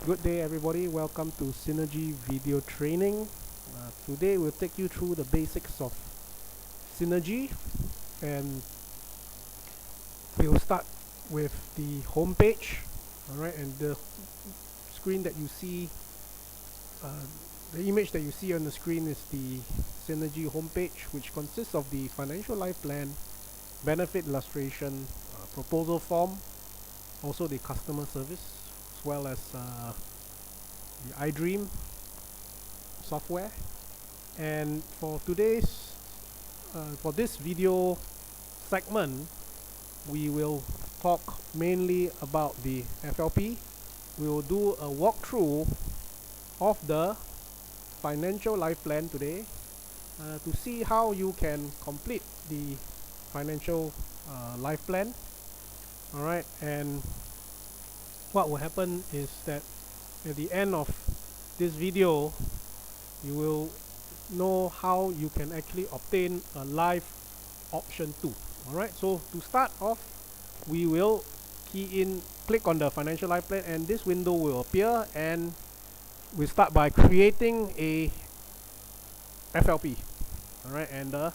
Good day everybody, welcome to SynerGE video training. Today we'll take you through the basics of SynerGE, and we'll start with the home page. Alright, and the screen that you see, the image that you see on the screen is the SynerGE home page, which consists of the financial life plan, benefit illustration, proposal form, also the customer service, as well as the iDream software. And for today's for this video segment, we will talk mainly about the FLP. We will do a walkthrough of the financial life plan today to see how you can complete the financial life plan. Alright, and what will happen is that at the end of this video you will know how you can actually obtain a life option 2. Alright, so to start off, we will click on the financial life plan, and this window will appear, and we start by creating a FLP. Alright, and the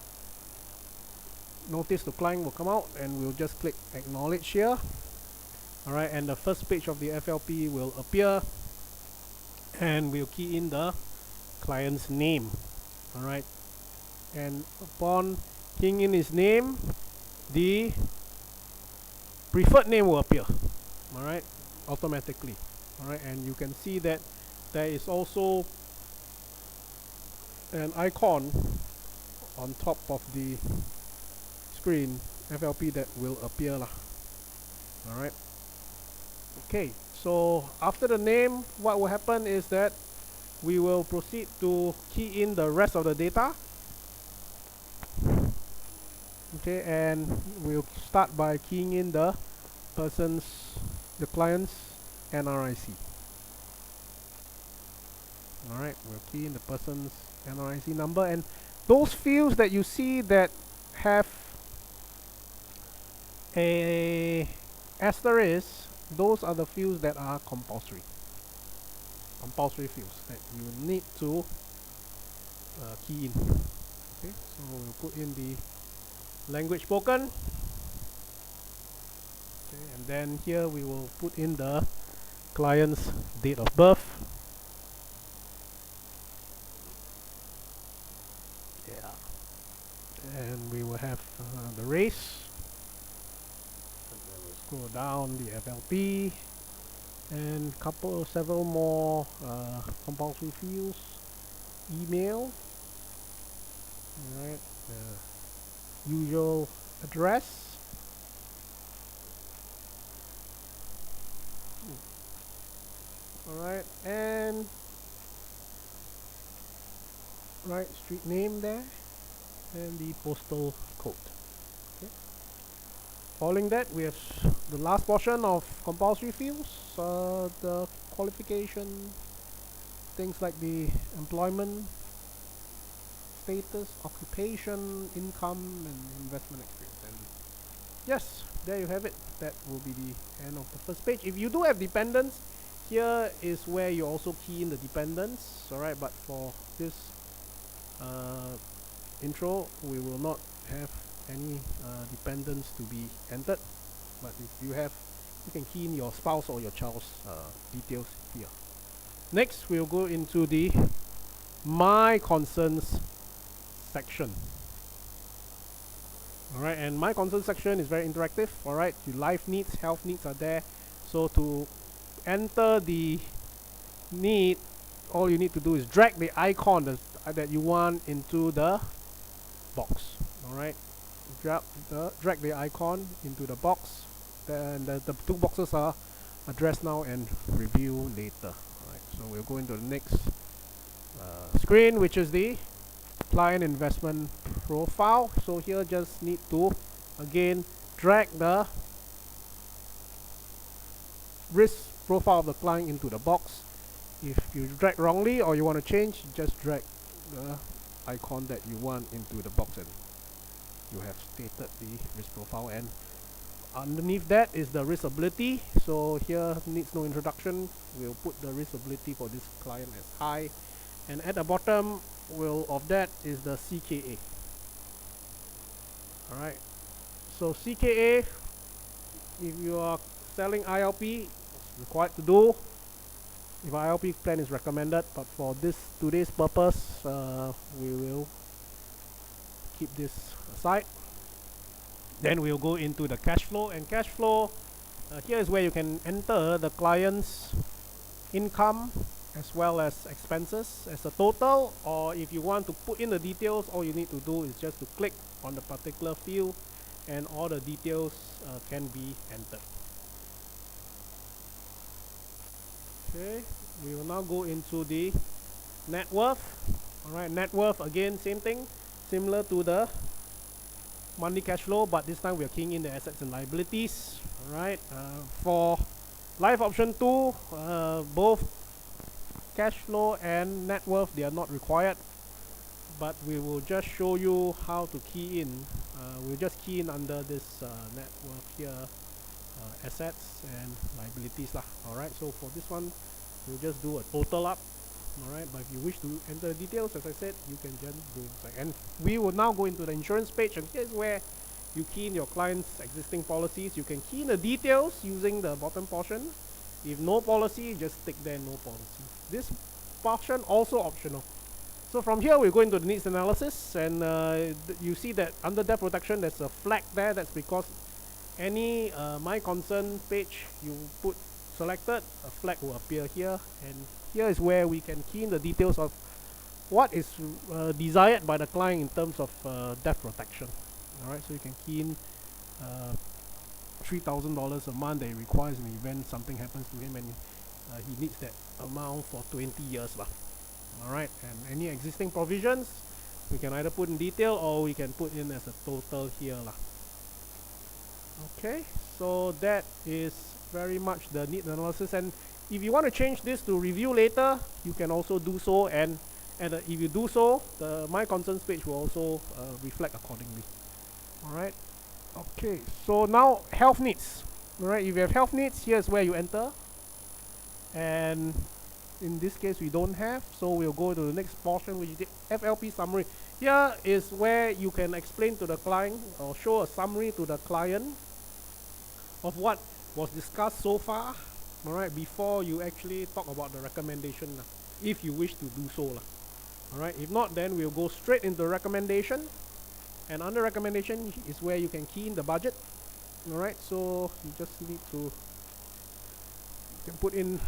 notice to client will come out, and we'll just click acknowledge here. Alright, and the first page of the FLP will appear, and we'll key in the client's name. Alright, and upon keying in his name, the preferred name will appear, alright, automatically. Alright, and you can see that there is also an icon on top of the screen, FLP, that will appear lah. Alright, okay, so after the name, what will happen is that we will proceed to key in the rest of the data. Okay, and we'll start by keying in the client's NRIC. Alright, we'll key in the person's NRIC number, and those fields that you see that have a asterisk, those are the fields that are compulsory fields that you need to key in. Okay, so we'll put in the language spoken, okay, and then here we will put in the client's date of birth. Yeah, and we will have the race, and then we'll scroll down the FLP, and several more compulsory fields. Email, alright, usual address, alright, and right street name there, and the postal code. Okay. Following that, we have the last portion of compulsory fields, the qualification, things like the employment status, occupation, income, and investment experience. And yes, there you have it. That will be the end of the first page. If you do have dependents, here is where you also key in the dependents. Alright, but for this intro, we will not have any dependents to be entered, but if you have, you can key in your spouse or your child's details here. Next, we'll go into the My Concerns section. Alright, and My Concerns section is very interactive. Alright, your life needs, health needs are there. So to enter the need, all you need to do is drag the icon that you want into the box. Alright, drag the icon into the box. Then the two boxes are address now and review later. So we'll go into the next screen, which is the client investment profile. So here just need to again drag the risk profile of the client into the box. If you drag wrongly or you want to change, just drag the icon that you want into the box, and you have stated the risk profile. And Underneath that is the riskability. So here needs no introduction. We'll put the riskability for this client as high, and at the bottom will of that is the CKA. All right. So CKA, if you are selling ILP, it's required to do. If ILP plan is recommended, but for today's purpose, we will keep this aside. Then we'll go into the cash flow, and cash flow, here is where you can enter the client's income as well as expenses as a total, or if you want to put in the details, all you need to do is just to click on the particular field and all the details can be entered. Okay, we will now go into the net worth. Alright, net worth, again same thing, similar to the monthly cash flow, but this time we are keying in the assets and liabilities. Alright, for life option 2, both cash flow and net worth, they are not required, but we will just show you how to key in. We'll just key in under this net worth here, assets and liabilities lah. Alright, so for this one we'll just do a total up. Alright, but if you wish to enter the details, as I said, you can just do it. And we will now go into the insurance page, and here's where you key in your client's existing policies. You can key in the details using the bottom portion. If no policy, just tick there no policy. This portion also optional. So from here we go into the needs analysis, and you see that under death protection there's a flag there. That's because any my concern page you put selected, a flag will appear here, and here is where we can key in the details of what is desired by the client in terms of death protection. Alright, so you can key in $3,000 a month that he requires in the event something happens to him, and he needs that amount for 20 years. Alright, and any existing provisions we can either put in detail or we can put in as a total here. Okay, so that is very much the need analysis, and if you want to change this to review later, you can also do so, and if you do so, the my concerns page will also reflect accordingly. Alright, okay, so now health needs. Alright, if you have health needs, here's where you enter, and in this case we don't have, so we'll go to the next portion, which is the FLP summary. Here is where you can explain to the client or show a summary to the client of what was discussed so far, alright, before you actually talk about the recommendation, if you wish to do so. Alright, if not, then we'll go straight into recommendation, and under recommendation is where you can key in the budget. Alright, so you just need to, you can put in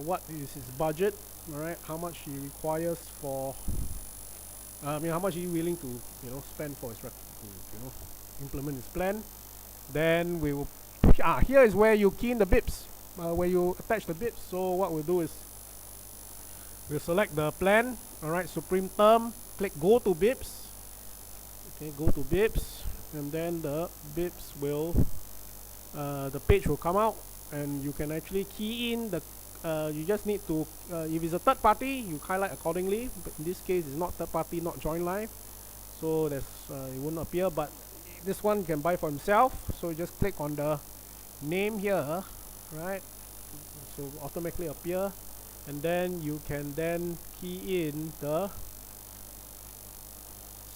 what is his budget, alright, how much he requires for, how much he is willing to spend for his implement his plan. Then we will here is where you key in the bips, where you attach the bips. So what we'll do is we'll select the plan, alright, supreme term, click go to bips. Okay, go to bips, and then the bips will the page will come out, and you can actually key in the you just need to if it's a third party, you highlight accordingly, but in this case it's not third party, not joint life, so that's it won't appear, but this one you can buy for himself. So you just click on the name here, right, so automatically appear, and then you can then key in the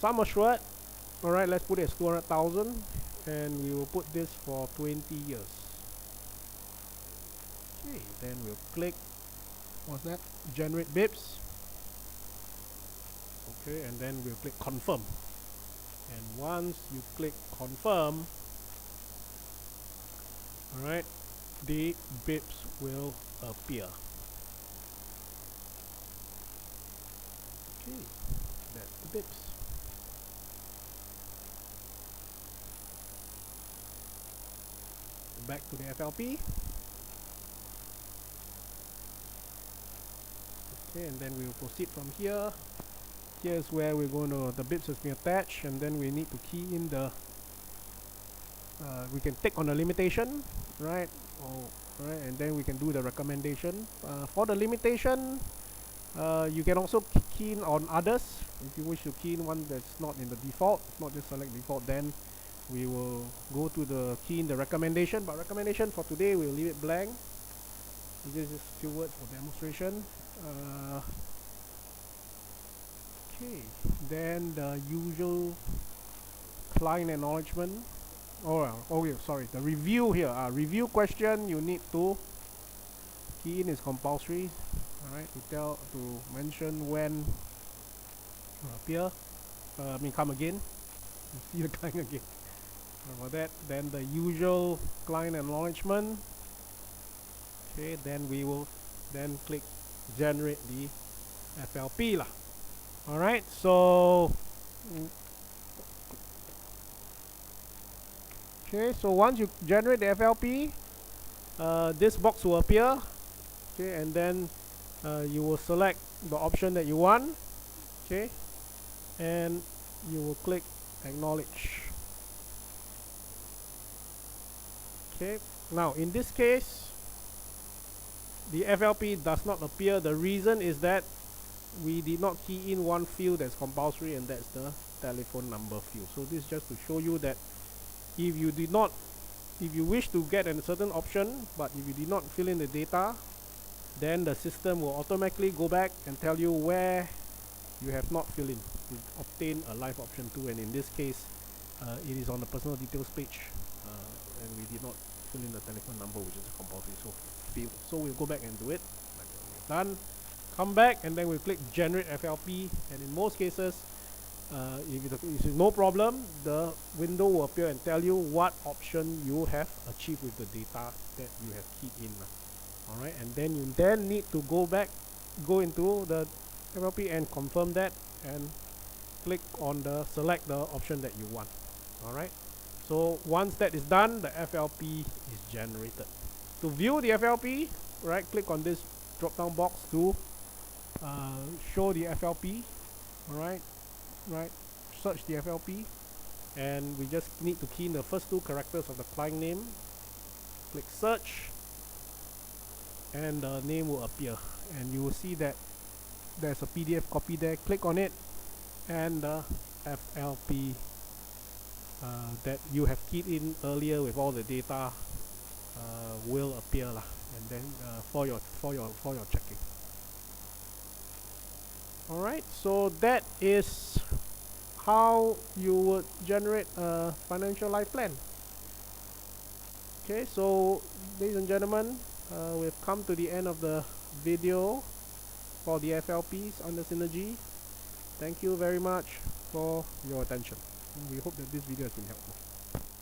sum assured. Alright, let's put it as 200,000, and we will put this for 20 years. Okay, then we'll click, what's that, generate bips. Okay, and then we'll click confirm, and once you click confirm, alright, the bips will appear. Okay, that's the bips. Back to the FLP. Okay, and then we will proceed from here. Here's where we're going to, the bips has been attached, and then we need to key in the we can tick on the limitation, right? Right, and then we can do the recommendation. For the limitation, you can also key in on others. If you wish to key in one that's not in the default, not just select default, then we will go to the key in the recommendation, but recommendation for today we'll leave it blank. This is a few words for demonstration. Okay, then the usual client acknowledgement. Okay, sorry, the review here. Review question you need to key in is compulsory. Alright, to mention when appear. Come again. You see the client again. For that, then the usual client acknowledgement. Okay, then we will then click generate the FLP lah. Alright, so okay, so once you generate the FLP, this box will appear. Okay, and then you will select the option that you want. Okay, and you will click acknowledge. Okay, now in this case the FLP does not appear. The reason is that we did not key in one field that's compulsory, and that's the telephone number field. So this is just to show you that if you wish to get a certain option, but if you did not fill in the data, then the system will automatically go back and tell you where you have not filled in to obtain a live option 2, and in this case it is on the personal details page, and we did not fill in the telephone number, which is compulsory, so field. So we'll go back and do it. Done. Come back and then we'll click generate FLP, and in most cases if it is no problem, the window will appear and tell you what option you have achieved with the data that you have keyed in. Alright, and then you need to go into the FLP and confirm that, and click on select the option that you want. Alright, so once that is done, the FLP is generated. To view the FLP, right click on this drop down box to show the FLP. Alright, search the FLP, and we just need to key in the first two characters of the client name. Click search, and the name will appear, and you will see that there's a PDF copy there. Click on it, and the FLP that you have keyed in earlier with all the data will appear lah, and then for your checking. Alright, so that is how you would generate a financial life plan. Okay, so ladies and gentlemen, we've come to the end of the video for the FLPs under SynerGE. Thank you very much for your attention. We hope that this video has been helpful.